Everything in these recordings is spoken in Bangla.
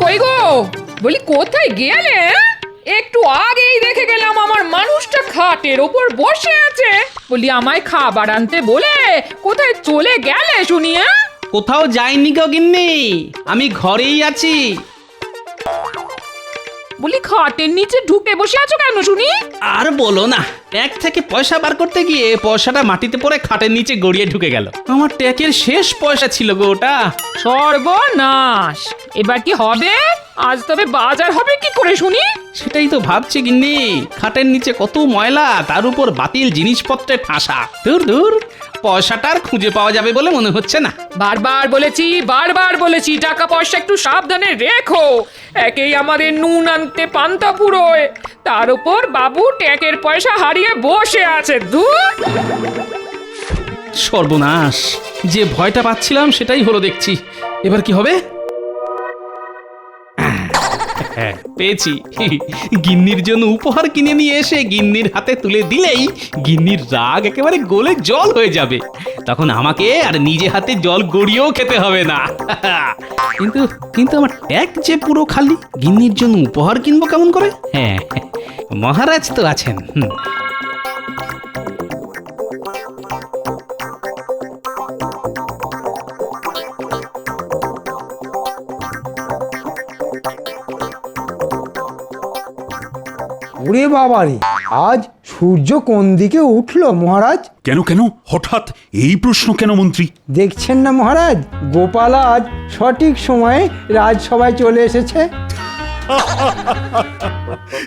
কই গো, বলি কোথায় গেলে? একটু আগেই দেখে গেলাম আমার মানুষটা খাটের ওপর বসে আছে। বলি আমায় খাবার আনতে বলে কোথায় চলে গেলে শুনি? কোথাও যাইনি গো গিন্নি, আমি ঘরেই আছি। বলি খাটের নিচে ঢুকে বসে আছো কেন শুনি? আর বলো না, ট্যাগ থেকে পয়সা বার করতে গিয়ে পয়সাটা মাটিতে পড়ে খাটের নিচে গড়িয়ে ঢুকে গেল। আমার ট্যাগের শেষ পয়সা ছিল গো ওটা। সর্বনাশ! এবার কি হবে? আজ তবে বাজার হবে কি করে শুনি? সেটাই তো ভাবছি গিন্নি, খাটের নিচে কত ময়লা, তার উপর বাতিল জিনিসপত্রে ঠাসা। দূর দূর, পয়সাটা আর খুঁজে পাওয়া যাবে বলে মনে হচ্ছে না। বারবার বলেছি টাকা পয়সা একটু সাবধানে রেখো। একেই আমাদের নুন আনতে পান্তা পুরোয়, তার উপর বাবু ট্যাকের পয়সা হারিয়ে বসে আছে। ধুর! সর্বনাশ, যে ভয়টা পাচ্ছিলাম সেটাই হলো দেখছি। এবার কি হবে? পেয়েছি। গিন্নির জন্য উপহার কিনে নিয়ে এসে গিন্নির হাতে তুলে দিলেই গিন্নির রাগ একেবারে গলে জল হয়ে যাবে। তখন আমাকে আর নিজে হাতে জল গড়িয়েও খেতে হবে না। কিন্তু কিন্তু আমার ট্যাগ যে পুরো খালি, গিন্নির জন্য উপহার কিনবো কেমন করে? হ্যাঁ, মহারাজ তো আছেন। ওরে বাবারে, আজ সূর্য কোন দিকে উঠলো মহারাজ? কেন কেন হঠাৎ এই প্রশ্ন কেন মন্ত্রী? দেখছেন না মহারাজ, গোপাল আজ সঠিক সময়ে রাজসভায় চলে এসেছে।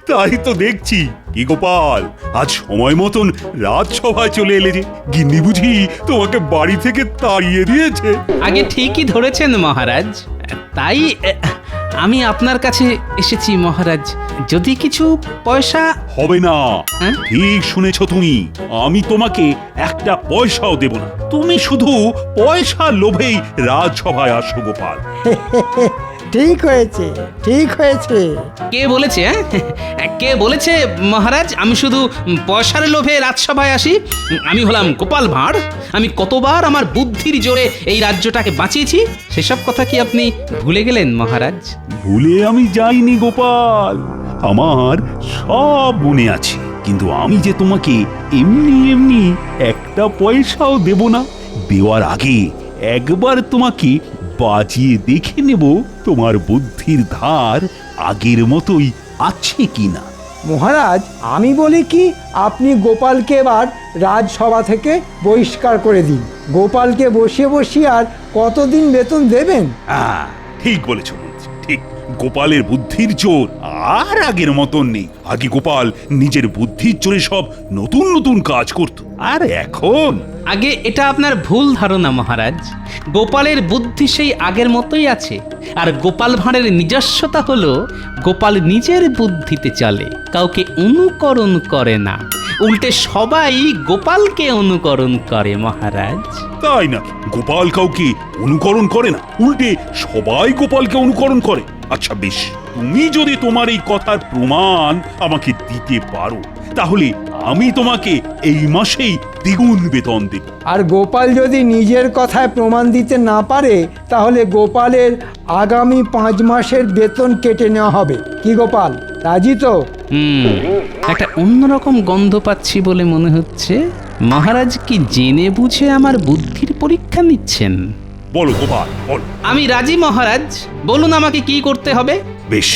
তাই তো দেখছি। কি গোপাল, আজ সময় মতন রাজসভায় চলে এলে যে? গিন্নি বুঝি তোমাকে বাড়ি থেকে তাড়িয়ে দিয়েছে? আগে ঠিকই ধরেছেন মহারাজ, তাই আমি আপনার কাছে এসেছি মহারাজ। যদি কিছু পয়সা হবে না। হ্যাঁ? ঠিক শুনেছ তুমি, আমি তোমাকে একটা পয়সাও দেব না। তুমি শুধু পয়সা লোভেই রাজসভায় আসো গোপাল। ঠিক হয়েছে, ঠিক হয়েছে। কে বলেছে? কে বলেছে মহারাজ আমি শুধু পয়সার লোভে রাজসভায় আসি? আমি হলাম গোপাল ভাঁড়। আমি কতবার আমার বুদ্ধির জোরে এই রাজ্যটাকে বাঁচিয়েছি, সেসব কথা কি আপনি ভুলে গেলেন মহারাজ? ভুলে আমি যাইনি গোপাল, আমার সব মনে আছে। কিন্তু আমি যে তোমাকে এমনি এমনি একটা পয়সাও দেব না। দেওয়ার আগে একবার তোমাকে বাজিয়ে দেখে নেব তোমার বুদ্ধির ধার আগের মতোই আছে কিনা। মহারাজ, আমি বলি কি, আপনি গোপালকে এবার রাজসভা থেকে বহিষ্কার করে দিন। গোপালকে বসিয়ে বসিয়ে আর কতদিন বেতন দেবেন? হ্যাঁ, ঠিক বলেছ মন্ত্রী, ঠিক। গোপালের বুদ্ধির জোর আর আগের মতন নেই। আগে গোপাল নিজের বুদ্ধির জোরে সব নতুন নতুন কাজ করত, আর এখন আগে এটা আপনার ভুল ধারণা মহারাজ। গোপালের বুদ্ধি সেই আগের মতোই আছে। আর গোপাল ভাঁড়ের নিজস্বতা হলো গোপাল নিজের বুদ্ধিতে চলে, কাউকে অনুকরণ করে না। উল্টে সবাই গোপালকে অনুকরণ করে মহারাজ। তাই না? গোপাল কাউকে অনুকরণ করে না, উল্টে সবাই গোপালকে অনুকরণ করে। আচ্ছা বেশ, তুমি যদি তোমার এই কথার প্রমাণ আমাকে দিতে পারো, তাহলে আমি তোমাকে এই মাসেই দ্বিগুণ বেতন দেব। আর গোপাল যদি নিজের কথায় প্রমাণ দিতে না পারে, তাহলে গোপালের আগামী 5 মাসের বেতন কেটে নেওয়া হবে। কি গোপাল, রাজি তো? একটা অন্যরকম গন্ধ পাচ্ছি বলে মনে হচ্ছে। মহারাজ কি জেনে বুঝে আমার বুদ্ধির পরীক্ষা নিচ্ছেন? বলো গোপাল, বলো। আমি রাজি মহারাজ, বলুন আমাকে কি করতে হবে। বেশ,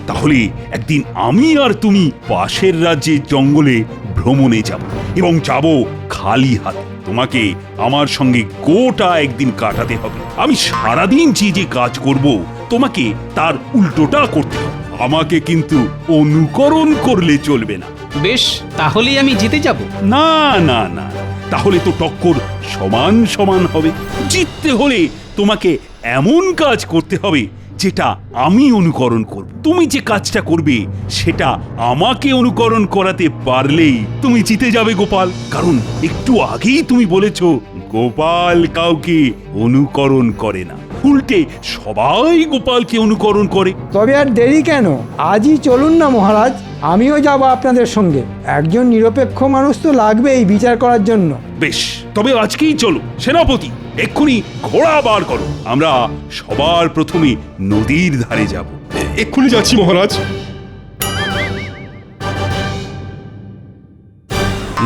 তাহলে একদিন আমি আর তুমি পাশের রাজ্যের জঙ্গলে ভ্রমণে যাব, এবং যাব খালি হাতে। তোমাকে আমার সঙ্গে গোটা একদিন কাটাতে হবে। আমি সারাদিন যে যে কাজ করব, তোমাকে তার উল্টোটা করতে হবে। আমাকে কিন্তু অনুকরণ করলে চলবে না। বেশ, তাহলেই আমি জিতে যাব। না না না, তাহলে তো টক্কর সমান সমান হবে। জিততে হলে তোমাকে এমন কাজ করতে হবে যেটা আমি অনুকরণ করব। তুমি যে কাজটা করবে সেটা আমাকে অনুকরণ করাতে পারলেই তুমি জিতে যাবে গোপাল। কারণ একটু আগেই তুমি বলেছো গোপাল কাউকে অনুকরণ করে না। উল্টে সবাই গোপালকে অনুকরণ করে। তবে আর দেরি কেন, আজই চলুন না মহারাজ, আমিও যাব আপনাদের সঙ্গে। একজন নিরপেক্ষ মানুষ তো লাগবেই বিচার করার জন্য। বেশ, তবে আজকেই চলো। সেনাপতি, এক্ষুনি ঘোড়া বার করো, আমরা সবার প্রথমে নদীর ধারে যাব। এক্ষুনি যাচ্ছি মহারাজ।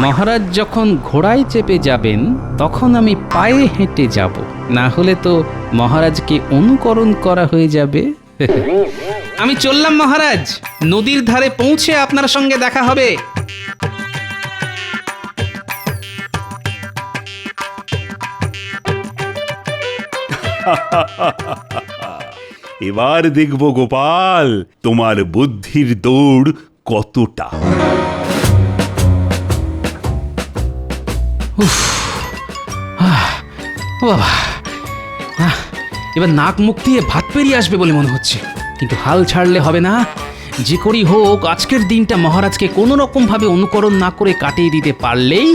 মহারাজ যখন ঘোড়ায় চেপে যাবেন তখন আমি পায়ে হেঁটে যাব, না হলে তো মহারাজকে অনুকরণ করা হয়ে যাবে। আমি চললাম মহারাজ, নদীর ধারে পৌঁছে আপনার সঙ্গে দেখা হবে। এবার দেখব গোপাল, তোমার বুদ্ধির দৌড় কতটা। বাবা, এবার নাক মুখ দিয়ে ভাত পেরিয়ে আসবে বলে মনে হচ্ছে, কিন্তু হাল ছাড়লে হবে না। যে করেই হোক আজকের দিনটা মহারাজকে কোনো রকম ভাবে অনুকরণ না করে কাটিয়ে দিতে পারলেই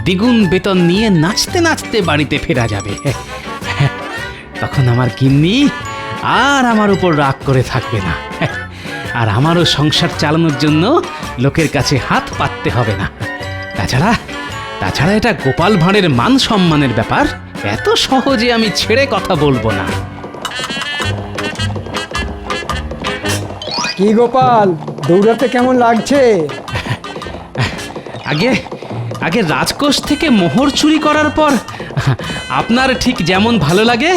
দ্বিগুণ বেতন নিয়ে নাচতে নাচতে বাড়িতে ফেরা যাবে। তখন আমার গিন্নি আর আমার উপর রাগ করে থাকবে না, আর আমারও সংসার চালানোর জন্য লোকের কাছে হাত পাততে হবে না। তাছাড়া এটা গোপাল ভাঁড়ের মান সম্মানের ব্যাপার, এত সহজে আমি ছেড়ে কথা বলবো না। কি গোপাল, দৌড়াতে কেমন লাগছে? আগে রাজকোষ থেকে মোহর চুরি করার পর আপনার ঠিক যেমন ভালো লাগে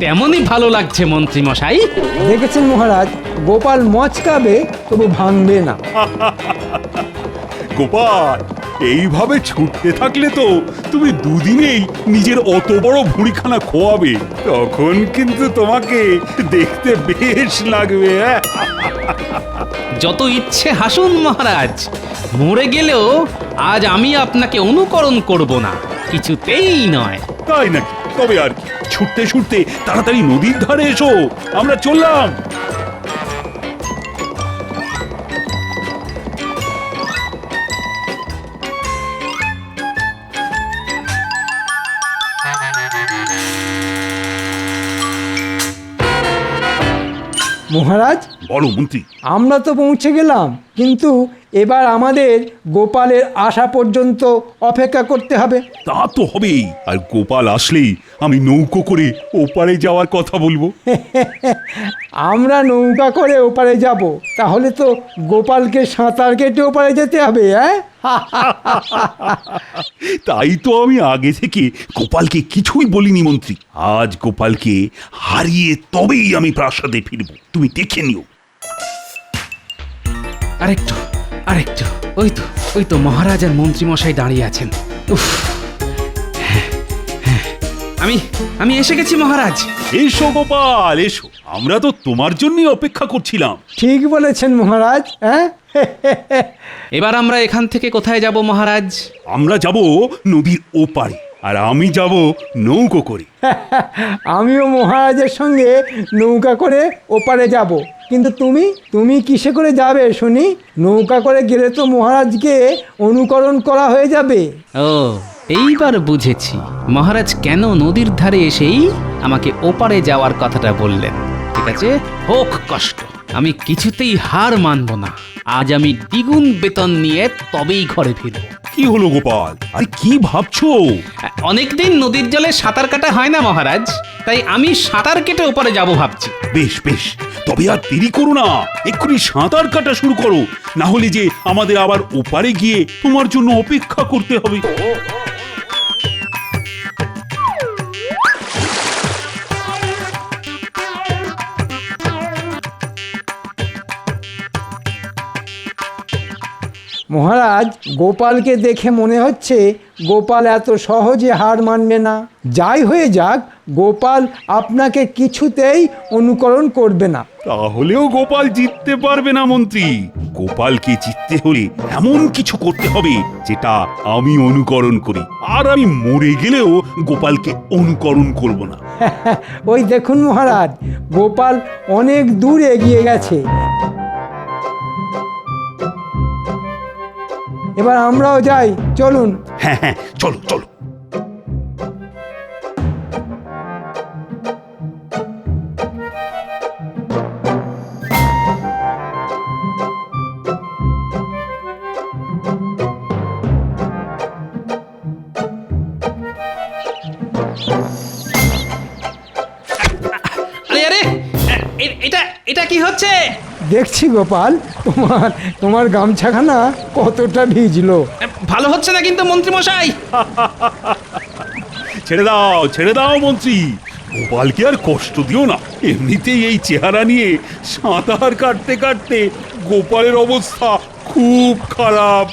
তেমনই ভালো লাগছে মন্ত্রী মশাই। দেখেছেন মহারাজ, গোপাল মচকাবে তবু ভাঙবে না। গোপাল, এইভাবে ছুটতে থাকলে তো তুমি দুদিনেই নিজের অত বড় ভুঁড়িখানা খোয়াবে, তখন কিন্তু তোমাকে দেখতে বেশ লাগবে। যত ইচ্ছে হাসুন মহারাজ, মরে গেলেও আজ আমি আপনাকে অনুকরণ করব না, কিছুতেই নয়। তাই নাকি? তবে আর কি, ছুটতে ছুটতে তাড়াতাড়ি নদীর ধারে এসো, আমরা চললাম। মহারাজ, বলো মন্ত্রী। আমরা তো পৌঁছে গেলাম, কিন্তু এবার আমাদের গোপালের আসা পর্যন্ত অপেক্ষা করতে হবে। তা তো হবেই, আর গোপাল আসলেই আমি নৌকো করে ওপারে যাওয়ার কথা বলবো। আমরা নৌকা করে ওপারে যাব, তাহলে তো গোপালকে সাঁতার কেটে ওপারে যেতে হবে। হ্যাঁ, তাই তো আমি আগে থেকে গোপালকে কিছুই বলিনি মন্ত্রী। আজ গোপালকে হারিয়ে তবেই আমি প্রাসাদে ফিরব, তুমি দেখে নিও। আরেকটু ওই তো মহারাজ আর মন্ত্রী মশাই দাঁড়িয়ে আছেন। উফ, আমি এসে গেছি মহারাজ। এসো গোপাল, এসো, আমরা তো তোমার জন্যই অপেক্ষা করছিলাম। ঠিক বলেছেন মহারাজ। হ্যাঁ, এবার আমরা এখান থেকে কোথায় যাব মহারাজ? আমরা যাব নদীর ওপারে, আর আমি যাব নৌকো করে। আমিও মহারাজের সঙ্গে নৌকা করে ওপারে যাব, কিন্তু তুমি কিসে করে যাবে শুনি? নৌকা করে গেলে তো মহারাজকে অনুকরণ করা হয়ে যাবে। ও, এইবার বুঝেছি মহারাজ কেন নদীর ধারে এসেই আমাকে ওপারে যাওয়ার কথাটা বললেন। ঠিক আছে, হোক কষ্ট, আমি কিছুতেই হার মানব না। আজ আমি দ্বিগুণ বেতন নিয়ে তবেই ঘরে ফিরব। কি হলো গোপাল, আরে কি ভাবছো? অনেকদিন নদীর জলে সাঁতার কাটা হয় না মহারাজ, তাই আমি সাঁতার কেটে ওপারে যাব ভাবছি। বেশ বেশ, তবে আর দেরি করো না, এক্ষুনি সাঁতার কাটা শুরু করো, না হলে যে আমাদের আবার ওপারে গিয়ে তোমার জন্য অপেক্ষা করতে হবে। মহারাজ, গোপালকে দেখে মনে হচ্ছে গোপাল এত সহজে হার মানবে না। যাই হয়ে যাক, গোপাল আপনাকে কিছুতেই অনুকরণ করবে না। তাহলেও গোপাল জিততে পারবে না মন্ত্রী। গোপালকে জিততে হলে এমন কিছু করতে হবে যেটা আমি অনুকরণ করি, আর আমি মরে গেলেও গোপালকে অনুকরণ করব না। ওই দেখুন মহারাজ, গোপাল অনেক দূর এগিয়ে গেছে। এবার আমরাও যাই, চলুন। হ্যাঁ হ্যাঁ, চলো চলো। আরে আরে এটা এটা কি হচ্ছে? দেখছি গোপাল, তোমার তোমার গামছাখানা কতটা ভিজলো। ভালো হচ্ছে না কিন্তু মন্ত্রী মশাই। ছেড়ে দাও মন্ত্রী, গোপালকে আর কষ্ট দিও না। এমনিতেই এই চেহারা নিয়ে সাঁতার কাটতে কাটতে গোপালের অবস্থা খুব খারাপ।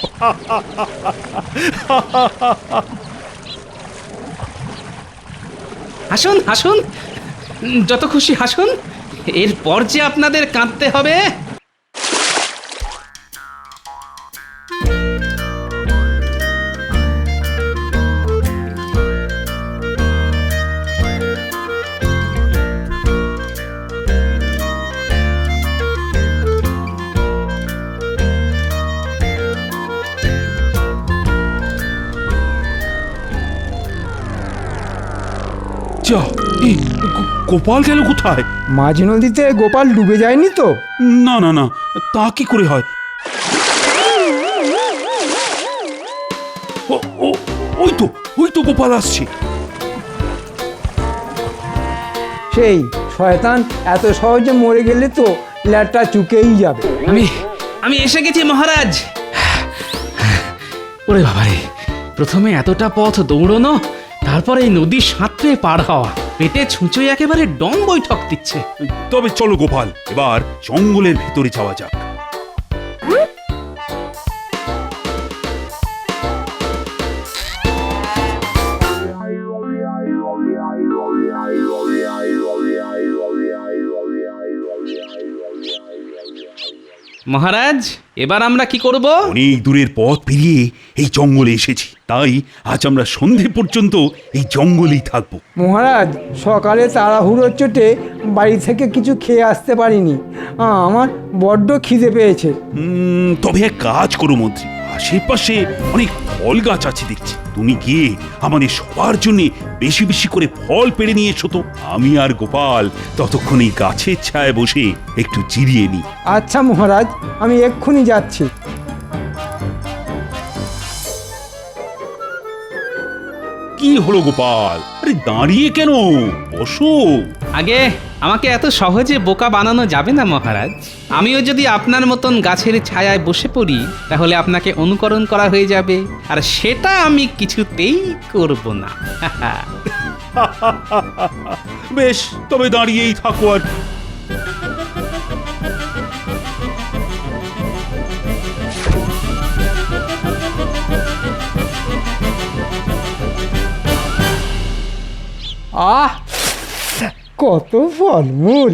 হাসুন হাসুন, যত খুশি হাসুন, এরপর যে আপনাদের কাঁদতে হবে। যা, এই গোপাল গেল কোথায়? মাঝ নদীতে গোপাল ডুবে যায়নি তো? না না না, তা কি করে হয়? ও- ও- ওই তো গোপাল আসছে। সেই শয়তান এত সহজে মরে গেলে তো ল্যাটটা চুকেই যাবে। আমি এসে গেছি মহারাজ। ওরে বাবারে, প্রথমে এতটা পথ দৌড়নো, তারপরে এই নদী সাঁতরে পার হওয়া, পেটে ছুঁচোয় একেবারে ডং বৈঠক দিচ্ছে। তবে চলো গোপাল, এবার জঙ্গলের ভিতরে যাওয়া যাক। মহারাজ, এবার আমরা কি করব? অনেক দূরের পথ পেরিয়ে এই জঙ্গলে এসেছি, তাই আজ আমরা সন্ধে পর্যন্ত এই জঙ্গলেই থাকবো। মহারাজ, সকালে তাড়াহুড়োর চোটে বাড়ি থেকে কিছু খেয়ে আসতে পারিনি। আমার বড্ড খিদে পেয়েছে। তবে এক কাজ করো মন্ত্রী, আশেপাশে অনেক ফল গাছ আছে দেখছি, তুমি গিয়ে আমাদের সবার জন্য বেশি বেশি করে ফল পেড়ে নিয়ে এসো তো। আমি আর গোপাল ততক্ষণ এই গাছের ছায়ায় বসে একটু জিরিয়ে নিই। আচ্ছা মহারাজ, আমি এক্ষুনি যাচ্ছি। কি হলো গোপাল, আরে দাঁড়িয়ে কেন, বসো। আগে আমাকে এত সহজে বোকা বানানো যাবে না মহারাজ। আমিও যদি আপনার মতন গাছের ছায়ায় বসে পড়ি, তাহলে আপনাকে অনুকরণ করা হয়ে যাবে, আর সেটা আমি কিছুতেই করব না। বেশ, তবে দাঁড়িয়েই থাকো। আর আহ, কত ফলমূল!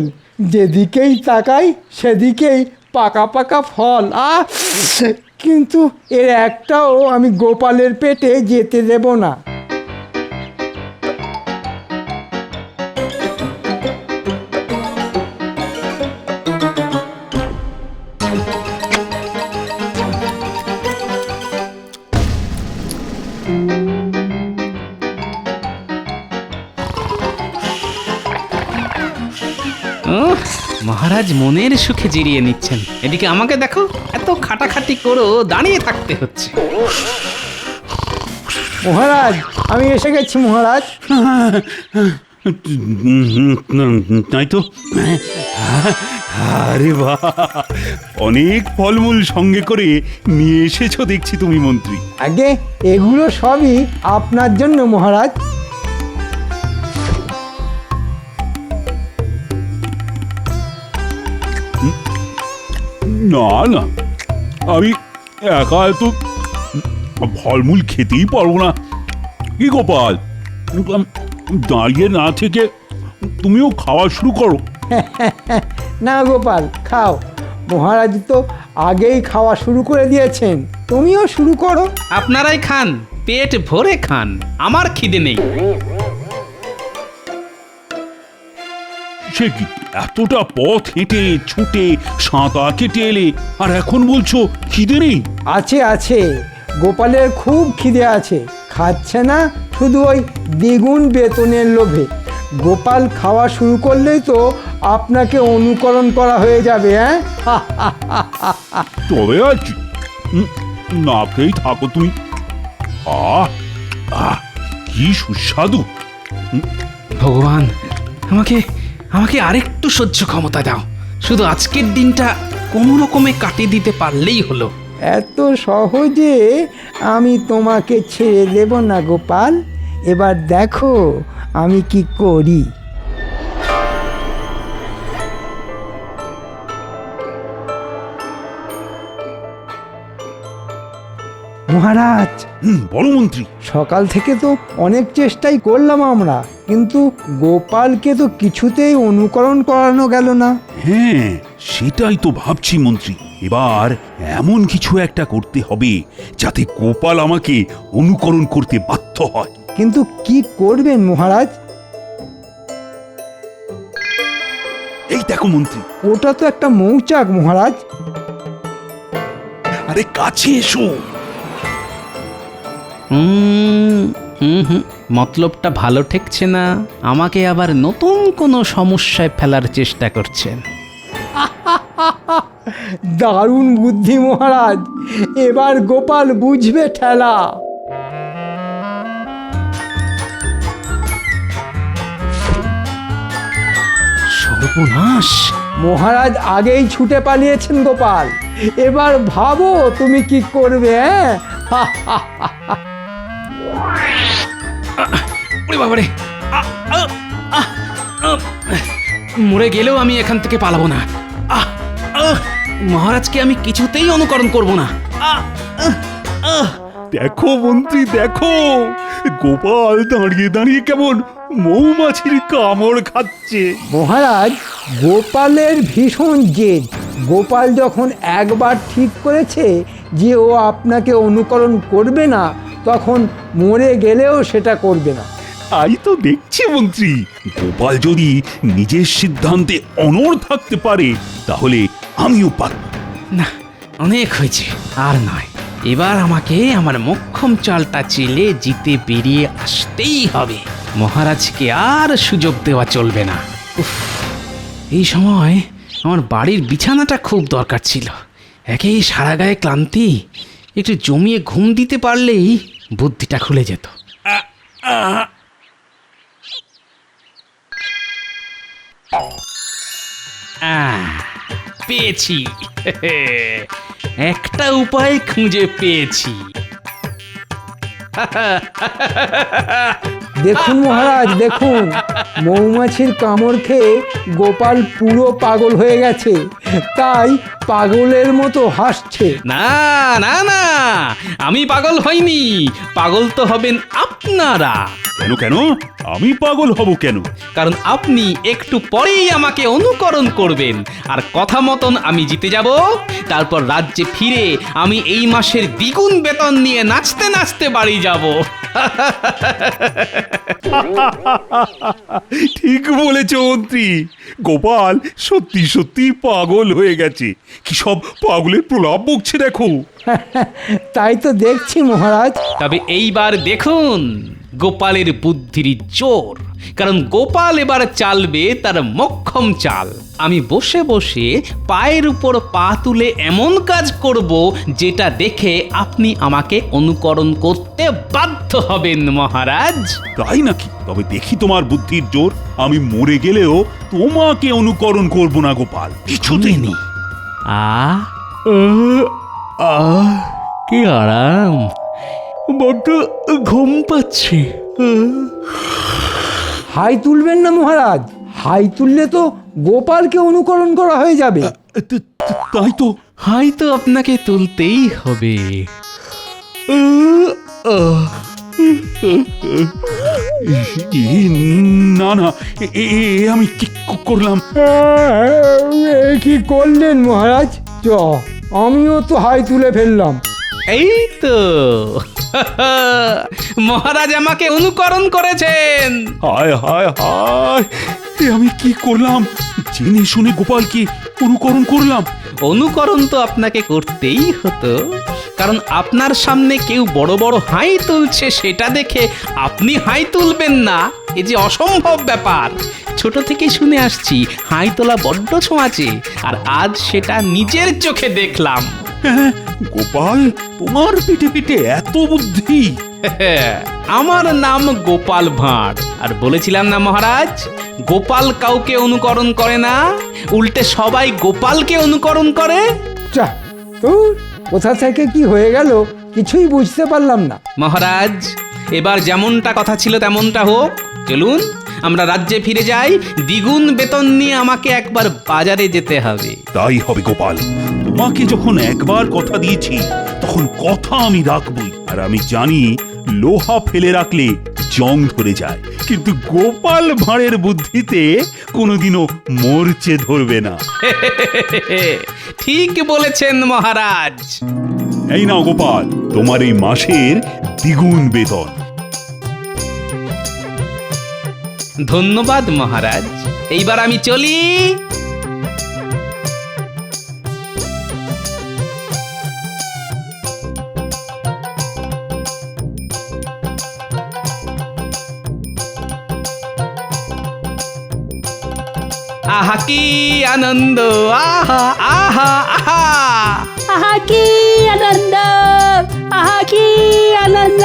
যেদিকেই তাকাই সেদিকেই পাকা পাকা ফল। কিন্তু এর একটাও আমি গোপালের পেটে যেতে দেব না। মহারাজ মনের সুখে জিরিয়ে নিচ্ছেন, এদিকে আমাকে দেখো, এত খাটাখাটি করো, দাঁড়িয়ে থাকতে হচ্ছে। মহারাজ, আমি এসে গেছি মহারাজ। তাই তো, আরে বাহ, অনেক ফলমূল সঙ্গে করে নিয়ে এসেছো দেখছি তুমি মন্ত্রী। আগে এগুলো সবই আপনার জন্য মহারাজ। না না, আমি একা এত ফলমূল খেতেই পারবো না। কি গোপাল, দাঁড়িয়ে না থেকে তুমিও খাওয়া শুরু করো। না গোপাল, খাও। মহারাজ তো আগেই খাওয়া শুরু করে দিয়েছেন, তুমিও শুরু করো। আপনারাই খান, পেট ভরে খান, আমার খিদে নেই। সে কি, এতটা পথ হেঁটে ছুটে সাঁতার কেটে এলে, আর এখন বলছো খিদে নেই? আছে আছে, গোপালের খুব খিদে আছে, খাচ্ছে না শুধু ওই দ্বিগুণ বেতনের লোভে। গোপাল খাওয়া শুরু করলেই তো আপনাকে অনুকরণ করা হয়ে যাবে। হ্যাঁ, তবে আজ না খেয়েই থাকো তুমি। আহ আহ, কি সুস্বাদু! ভগবান, আমাকে আমাকে আরেকটু সহ্য ক্ষমতা দাও। শুধু আজকের দিনটা কোনো রকমে কাটিয়ে দিতে পারলেই হলো। এত সহজে আমি তোমাকে ছেড়ে দেব না গোপাল। এবার দেখো আমি কি করি। মহারাজ, বলো মন্ত্রী। সকাল থেকে তো অনেক চেষ্টাই করলাম আমরা, কিন্তু গোপালকে তো কিছুতেই অনুকরণ করানো গেল না। হ্যাঁ, সেটাই তো ভাবছি মন্ত্রী। এবার এমন কিছু একটা করতে হবে যাতে গোপাল আমাকে অনুকরণ করতে বাধ্য হয়। কিন্তু কি করবেন মহারাজ? এই দেখো মন্ত্রী। ওটা তো একটা মৌচাক মহারাজ। আরে কাছে এসো। মতলবটা ভালো ঠেকছে না। আমাকে আবার নতুন কোনো সমস্যায় ফেলার চেষ্টা করছেন। দারুণ বুদ্ধি মহারাজ, এবার গোপাল বুঝবে ঠেলা। সর্বনাশ! মহারাজ আগেই ছুটে পালিয়েছেন গোপাল। এবার ভাবো তুমি কি করবে। ওরে বাবারে! মরে গেলেও আমি এখান থেকে পালাবো না। মহারাজকে আমি কিছুতেই অনুকরণ করব না। দেখো মন্ত্রী, দেখো গোপাল দাঁড়িয়ে দাঁড়িয়ে কেমন মৌমাছির কামড় খাচ্ছে। মহারাজ, গোপালের ভীষণ জেদ। গোপাল যখন একবার ঠিক করেছে যে ও আপনাকে অনুকরণ করবে না, তখন মরে গেলেও সেটা করবে না। তাই তো দেখছি মন্ত্রী, গোপাল যদি নিজের সিদ্ধান্তে অনড় থাকতে পারে তাহলে আমিও পারব। না, অনেক হয়েছে, আর নয়। এবার আমাকে আমার মোক্ষম চালটা চেলে জিতে বেরিয়ে আসতেই হবে। মহারাজকে আর সুযোগ দেওয়া চলবে না। উফ, এই সময় আমার বাড়ির বিছানাটা খুব দরকার ছিল। একেই সারা গায়ে ক্লান্তি, একটু জমিয়ে ঘুম দিতে পারলেই বুদ্ধিটা খুলে যেত। পেয়েছি। একটা উপায় খুঁজে পেয়েছি। দেখুন মহারাজ, দেখুন মৌমাছির কামড় খেয়ে গোপাল পুরো পাগল হয়ে গেছে, তাই পাগলের মতো হাসছে। না না না, আমি পাগল হইনি। পাগল তো হবেন আপনারা। কেন কেন? আমি পাগল হব কেন? কারণ আপনি একটু পরেই আমাকে অনুকরণ করবেন, আর কথা মতন আমি জিতে যাব। তারপর রাজ্যে ফিরে আমি এই মাসের দ্বিগুণ বেতন নিয়ে নাচতে নাচতে বাড়ি যাব। ঠিক বলেছ মন্ত্রী, গোপাল সত্যি সত্যি পাগল হয়ে গেছে। কি সব পাগলের প্রলাপ বকছে দেখো। তাই তো দেখছি মহারাজ। তবে এইবার দেখুন গোপালের বুদ্ধির জোর। কারণ গোপাল এবার চালবে তার মোক্ষম চাল। আমি বসে বসে পায়ের উপর পা তুলে এমন কাজ করব যেটা দেখে আপনি আমাকে অনুকরণ করতে বাধ্য হবেন মহারাজ। তাই নাকি? তবে দেখি তোমার বুদ্ধির জোর। আমি মরে গেলেও তোমাকে অনুকরণ করব না গোপাল, কিছুতেই শুনেনি? কি আরাম, বড্ড ঘুম পাচ্ছে। হাই তুলবেন না মহারাজ, হাই তুললে তো গোপালকে অনুকরণ করা হয়ে যাবে। তাই তো। হয়তো আপনাকে তুলতেই হবে। না না, আমি কি করলাম? এ কি করলেন মহারাজ? আমিও তো হাই তুলে ফেললাম। এই তো মহারাজ আমাকে অনুকরণ করেছেন। হায় হায় হায়, আমি কি করলাম? জেনে শুনে গোপালকে অনুকরণ করলাম। অনুকরণ তো আপনাকে করতেই হতো, কারণ আপনার সামনে কেউ বড় বড় হাই তুলছে সেটা দেখে আপনি হাই তুলবেন না, এ যে অসম্ভব ব্যাপার। ছোট থেকে শুনে আসছি হাই তোলা বড্ড ছোঁয়াচে, আর আজ সেটা নিজের চোখে দেখলাম। হ্যাঁ, গোপাল তোমার পিঠে পিঠে এত বুদ্ধি! আমার নাম গোপাল ভাঁড়, আর বলেছিলাম না মহারাজ, গোপাল কাউকে অনুকরণ করে না, উল্টে সবাই গোপালকে অনুকরণ করে। চা তোর কোথা থেকে কি হয়ে গেল কিছুই বুঝতে পারলাম না। মহারাজ, এবার যেমনটা কথা ছিল তেমনটা হোক। চলুন আমরা রাজ্যে ফিরে যাই, দ্বিগুণ বেতন নিয়ে আমাকে একবার বাজারে যেতে হবে। তাই হবে গোপাল, তোমাকে যখন একবার কথা দিয়েছি তখন কথা আমি রাখবই। আর আমি জানি লোহা ফেলে রাখলে জং ধরে যায়, কিন্তু গোপাল ভাঁড়ের বুদ্ধিতে কোনোদিনও মরচে ধরবে না। ঠিক বলেছেন মহারাজ। এই নাও গোপাল, তোমার এই মাসের দ্বিগুণ বেতন। ধন্যবাদ মহারাজ, এইবার আমি চলি। আহা কি আনন্দ, আহা আহা আহা। আহা কি আনন্দ, আহা কি আনন্দ।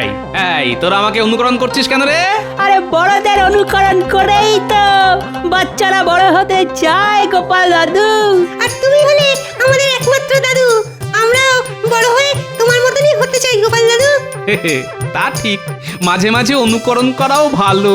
এই এই, তোরা আমাকে অনুকরণ করছিস কেন রে? আরে বড়দের অনুকরণ করেই তো বাচ্চারা বড় হতে চায় গোপাল দাদু। আর তুমি হলে আমাদের একমাত্র দাদু, আমরাও বড় হয়ে তোমার মতনই হতে চাই গোপাল দাদু। তা ঠিক, মাঝে মাঝে অনুকরণ করাও ভালো।